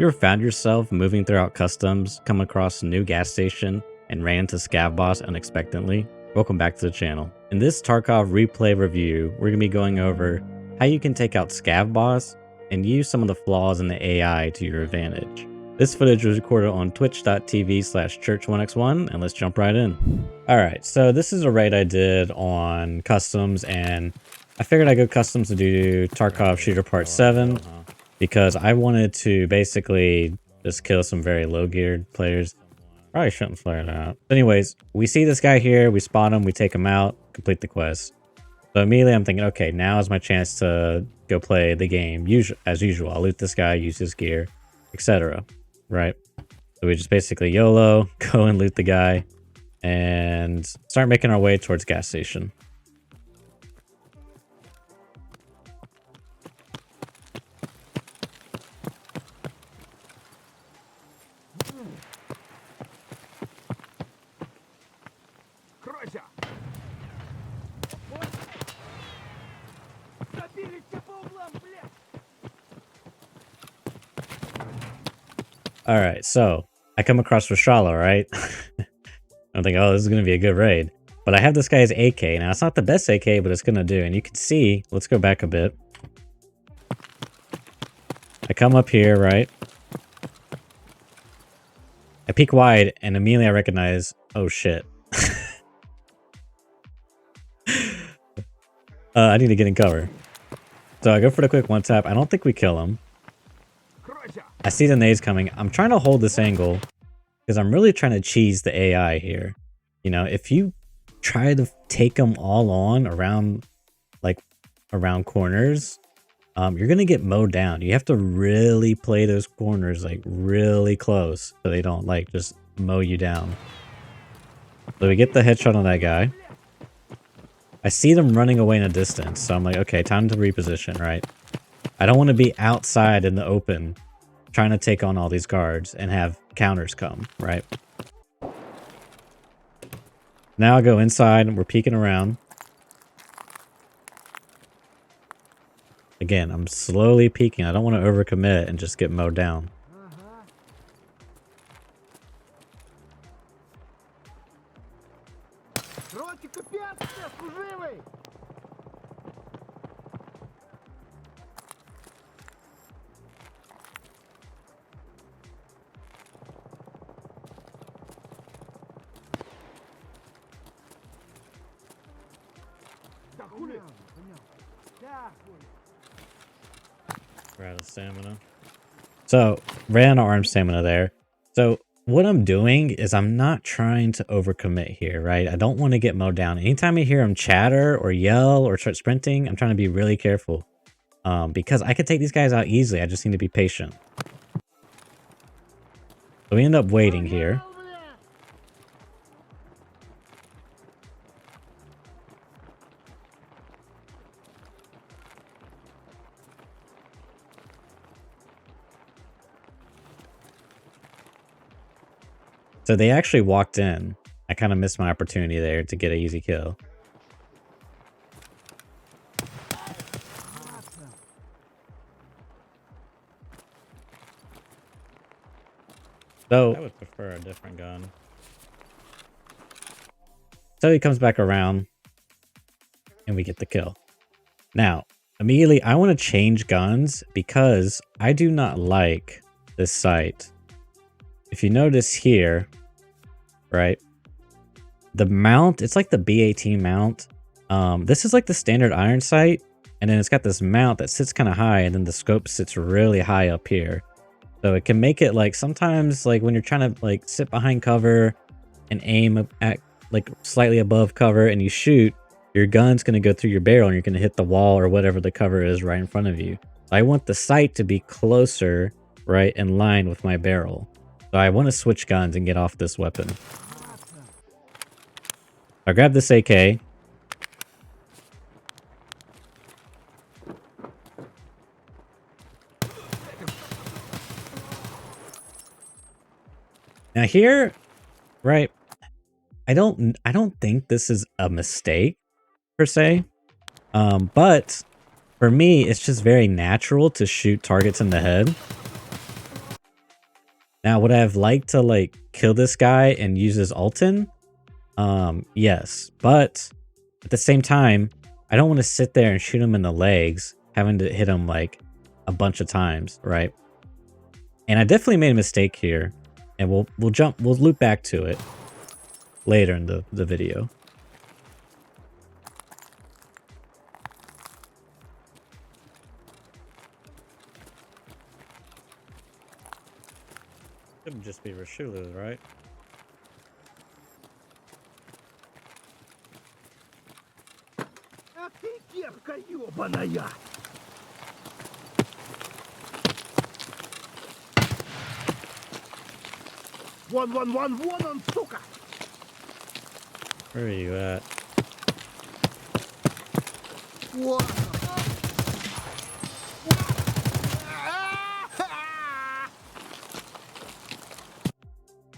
You ever found yourself moving throughout customs, come across a new gas station, and ran into Scav Boss unexpectedly? Welcome back to the channel. In this Tarkov Replay Review, we're going to be going over how you can take out Scav Boss and use some of the flaws in the AI to your advantage. This footage was recorded on twitch.tv/church1x1, and let's jump right in. Alright, so this is a raid I did on customs, and I figured I'd go customs to do Tarkov Shooter Part 7. Because I wanted to basically just kill some very low geared players. Probably shouldn't flare that out. But anyways, we see this guy here, we spot him, we take him out, complete the quest. So immediately I'm thinking, okay, now is my chance to go play the game as usual. I'll loot this guy, use his gear, etc. Right? So we just basically YOLO, go and loot the guy, and start making our way towards gas station. Alright, so I come across Rashala, right? I'm thinking, oh, this is going to be a good raid. But I have this guy's AK. Now, it's not the best AK, but it's going to do. And you can see, let's go back a bit. I come up here, right? I peek wide, and immediately I recognize, oh shit. I need to get in cover. So I go for the quick one tap. I don't think we kill him. I see the nades coming. I'm trying to hold this angle because I'm really trying to cheese the AI here. You know, if you try to take them all on around corners, you're going to get mowed down. You have to really play those corners like really close so they don't like just mow you down. So we get the headshot on that guy. I see them running away in a distance. So I'm like, okay, time to reposition, right? I don't want to be outside in the open trying to take on all these guards and have counters come, right? Now I go inside and we're peeking around. Again, I'm slowly peeking. I don't want to overcommit and just get mowed down. We're out of stamina. So, ran arm stamina there. So, what I'm doing is I'm not trying to overcommit here, right? I don't want to get mowed down. Anytime I hear him chatter or yell or start sprinting, I'm trying to be really careful. Because I could take these guys out easily. I just need to be patient. So we end up waiting here. So they actually walked in. I kind of missed my opportunity there to get an easy kill. So I would prefer a different gun. So he comes back around and we get the kill. Now, immediately I want to change guns because I do not like this sight. If you notice here, right, the mount, it's like the B18 mount. This is like the standard iron sight, and then it's got this mount that sits kind of high, and then the scope sits really high up here. So it can make it like sometimes like when you're trying to like sit behind cover and aim at like slightly above cover and you shoot, your gun's going to go through your barrel and you're going to hit the wall or whatever the cover is right in front of you. So I want the sight to be closer, right, in line with my barrel. So I want to switch guns and get off this weapon. I grab this AK. Now here, right, I don't think this is a mistake per se. But for me, it's just very natural to shoot targets in the head. Now, would I have liked to like kill this guy and use his ult in? Yes, but at the same time, I don't want to sit there and shoot him in the legs, having to hit him like a bunch of times, right? And I definitely made a mistake here, and we'll loop back to it later in the video. Couldn't just be Rashala, right? А ты кепка ёбаная! Вон, вон он, сука! Where are you at? Вон он!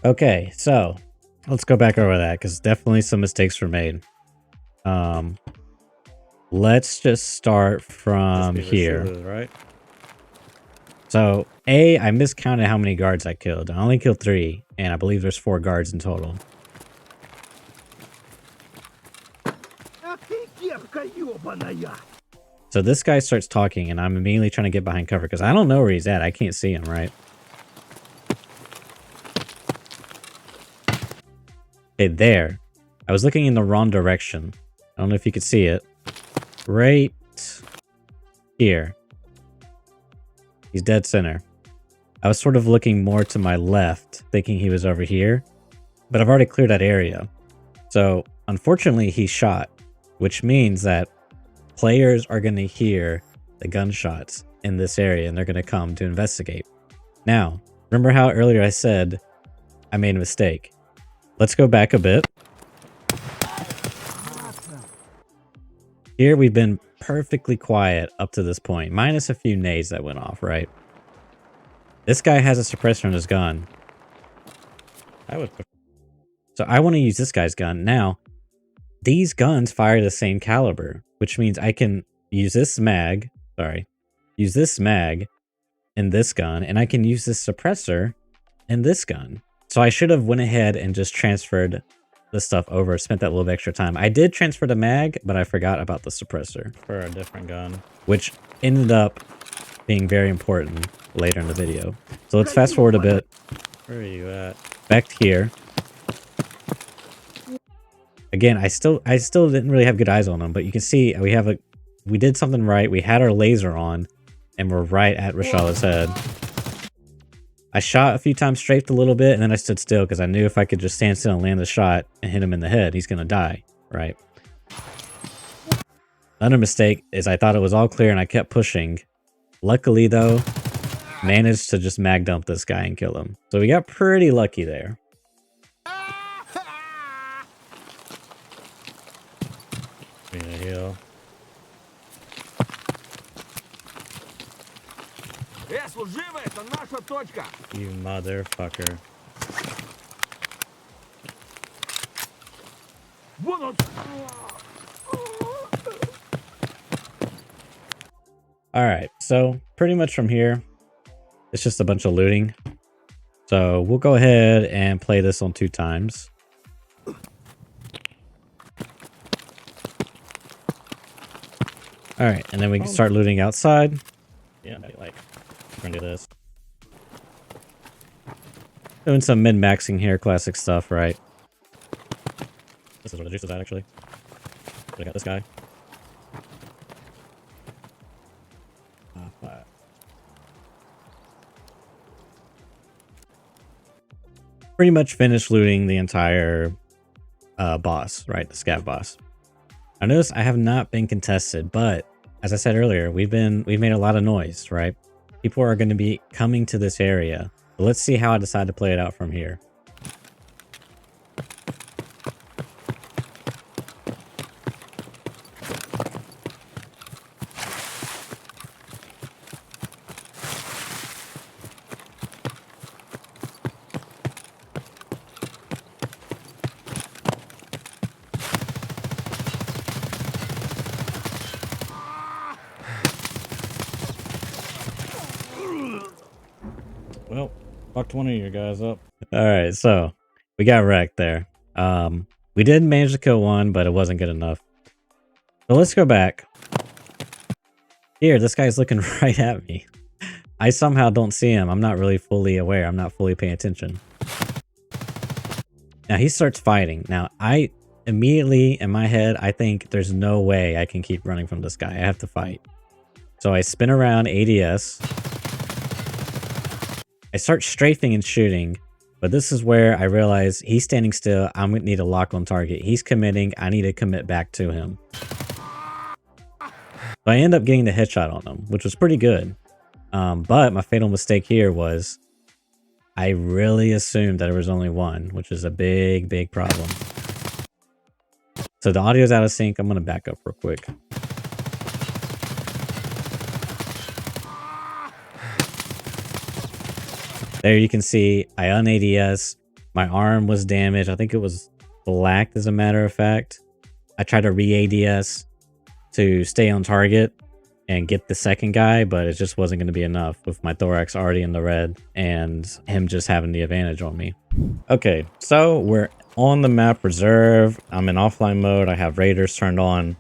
Okay, so let's go back over that because definitely some mistakes were made. Let's just start from here. Rashala, right? So I miscounted how many guards I killed. I only killed 3, and I believe there's 4 guards in total. А ты кепка ёбаная! So this guy starts talking, and I'm immediately trying to get behind cover because I don't know where he's at. I can't see him, right? Okay, there. I was looking in the wrong direction. I don't know if you could see it. Right here. He's dead center. I was sort of looking more to my left, thinking he was over here. But I've already cleared that area. So, unfortunately, he shot. Which means that players are going to hear the gunshots in this area, and they're going to come to investigate. Now, remember how earlier I said I made a mistake? Let's go back a bit. Here we've been perfectly quiet up to this point, minus a few nades that went off, right? This guy has a suppressor on his gun. So I want to use this guy's gun. Now, these guns fire the same caliber, which means I can use this mag, use this mag in this gun, and I can use this suppressor in this gun. So I should have went ahead and just transferred this stuff over, spent that little bit extra time. I did transfer the mag, but I forgot about the suppressor for a different gun, which ended up being very important later in the video. So let's fast forward a bit. Where are you at? Back here. Again, I still didn't really have good eyes on them, but you can see we did something right. We had our laser on, and we're right at Rashala's head. I shot a few times, strafed a little bit, and then I stood still because I knew if I could just stand still and land the shot and hit him in the head, he's going to die, right? Another mistake is I thought it was all clear and I kept pushing. Luckily, though, managed to just mag dump this guy and kill him. So we got pretty lucky there. I'm gonna heal. Это наша точка! You motherfucker. Вон он! Alright, so pretty much from here, it's just a bunch of looting. So we'll go ahead and play this on 2 times. Alright, and then we can start looting outside. Yeah, like, we're gonna do this. Doing some min-maxing here, classic stuff, right? This is where the juice is at, actually. I got this guy. Pretty much finished looting the entire boss, right? The Scav Boss. I notice I have not been contested, but as I said earlier, we've made a lot of noise, right? People are going to be coming to this area. But let's see how I decide to play it out from here. Well, Fucked one of your guys up. Alright, so we got wrecked there. We did manage to kill one, but it wasn't good enough. So let's go back. Here, this guy's looking right at me. I somehow don't see him. I'm not really fully aware. I'm not fully paying attention. Now he starts fighting. Now I immediately in my head, I think there's no way I can keep running from this guy. I have to fight. So I spin around ADS. I start strafing and shooting, but this is where I realize he's standing still. I'm gonna need to lock on target. He's committing. I need to commit back to him. So I end up getting the headshot on him, which was pretty good. But my fatal mistake here was I really assumed that there was only one, which is a big, big problem. So the audio's out of sync. I'm going to back up real quick. There you can see I un-ADS. My arm was damaged. I think it was blacked as a matter of fact. I tried to re-ADS to stay on target and get the second guy, but it just wasn't going to be enough with my thorax already in the red and him just having the advantage on me. Okay, so we're on the map reserve. I'm in offline mode. I have raiders turned on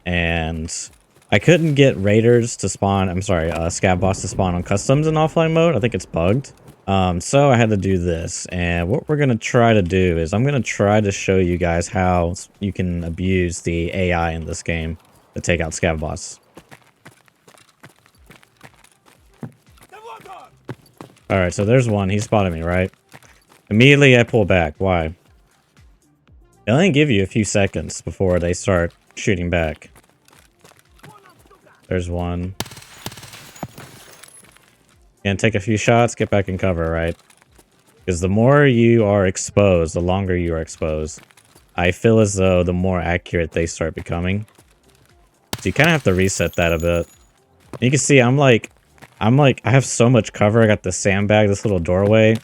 and I couldn't get raiders to spawn. I'm sorry, Scav Boss to spawn on customs in offline mode. I think it's bugged. So I had to do this, and what we're going to try to do is I'm going to try to show you guys how you can abuse the AI in this game to take out Scav Boss. Alright, so there's one. He spotted me, right? Immediately I pull back. Why? They only give you a few seconds before they start shooting back. There's one. Gonna take a few shots, get back in cover, right? Because the more you are exposed, the longer you are exposed, I feel as though the more accurate they start becoming. So you kind of have to reset that a bit. You can see I have so much cover. I got the sandbag, this little doorway.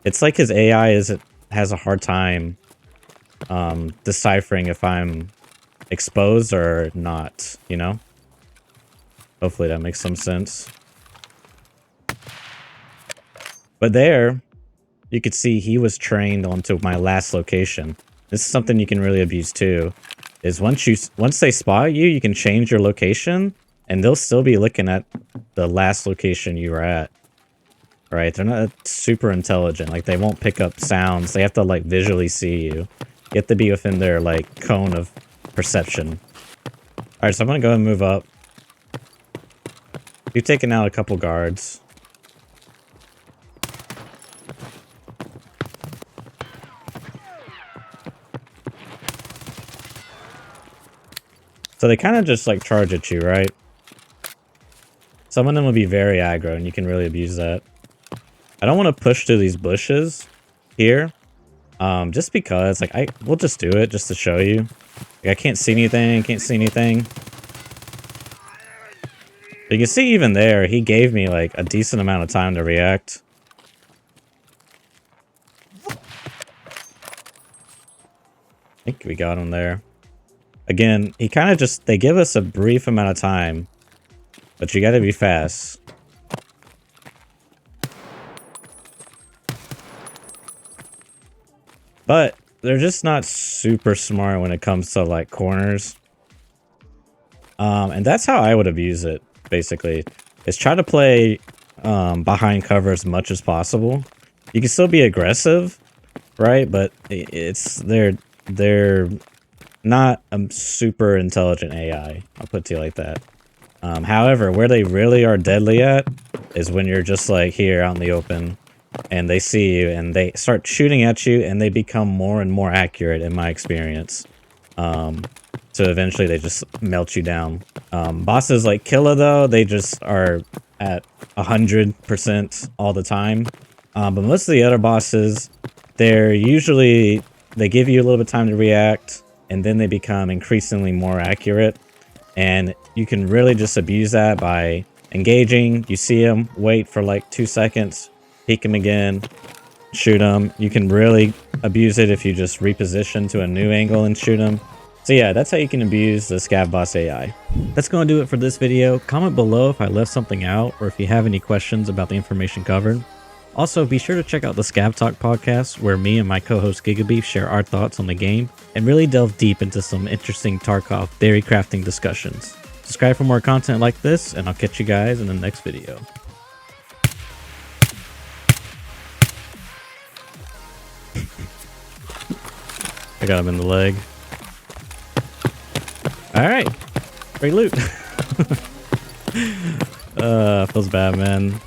It's like his AI has a hard time deciphering if I'm exposed or not, you know? Hopefully that makes some sense. But there, you could see he was trained onto my last location. This is something you can really abuse too. Is once they spot you, you can change your location and they'll still be looking at the last location you were at. Right? They're not super intelligent. Like they won't pick up sounds. They have to like visually see you. You have to be within their like cone of perception. Alright, so I'm gonna go and move up. We've taken out a couple guards. So they kind of just like charge at you, right? Some of them will be very aggro and you can really abuse that. I don't want to push through these bushes here. Just because like we'll just do it just to show you. Like, I can't see anything, can't see anything. You can see even there, he gave me like a decent amount of time to react. I think we got him there. Again, he kind of just, they give us a brief amount of time, but you gotta be fast. But they're just not super smart when it comes to like corners. And that's how I would abuse it, basically. Is try to play behind cover as much as possible. You can still be aggressive, right? But they're not a super intelligent AI. I'll put it to you like that. However, where they really are deadly at is when you're just like here out in the open and they see you and they start shooting at you and they become more and more accurate in my experience. So eventually they just melt you down. Bosses like Killa though, they just are at 100% all the time. But most of the other bosses, they give you a little bit of time to react and then they become increasingly more accurate. And you can really just abuse that by engaging. You see him, wait for like 2 seconds, peek him again, shoot him. You can really abuse it if you just reposition to a new angle and shoot him. So yeah, that's how you can abuse the Scav Boss AI. That's going to do it for this video. Comment below if I left something out or if you have any questions about the information covered. Also, be sure to check out the Scav Talk podcast, where me and my co-host Gigabeef share our thoughts on the game and really delve deep into some interesting Tarkov theory crafting discussions. Subscribe for more content like this, and I'll catch you guys in the next video. I got him in the leg. Alright. Great loot. Feels bad, man.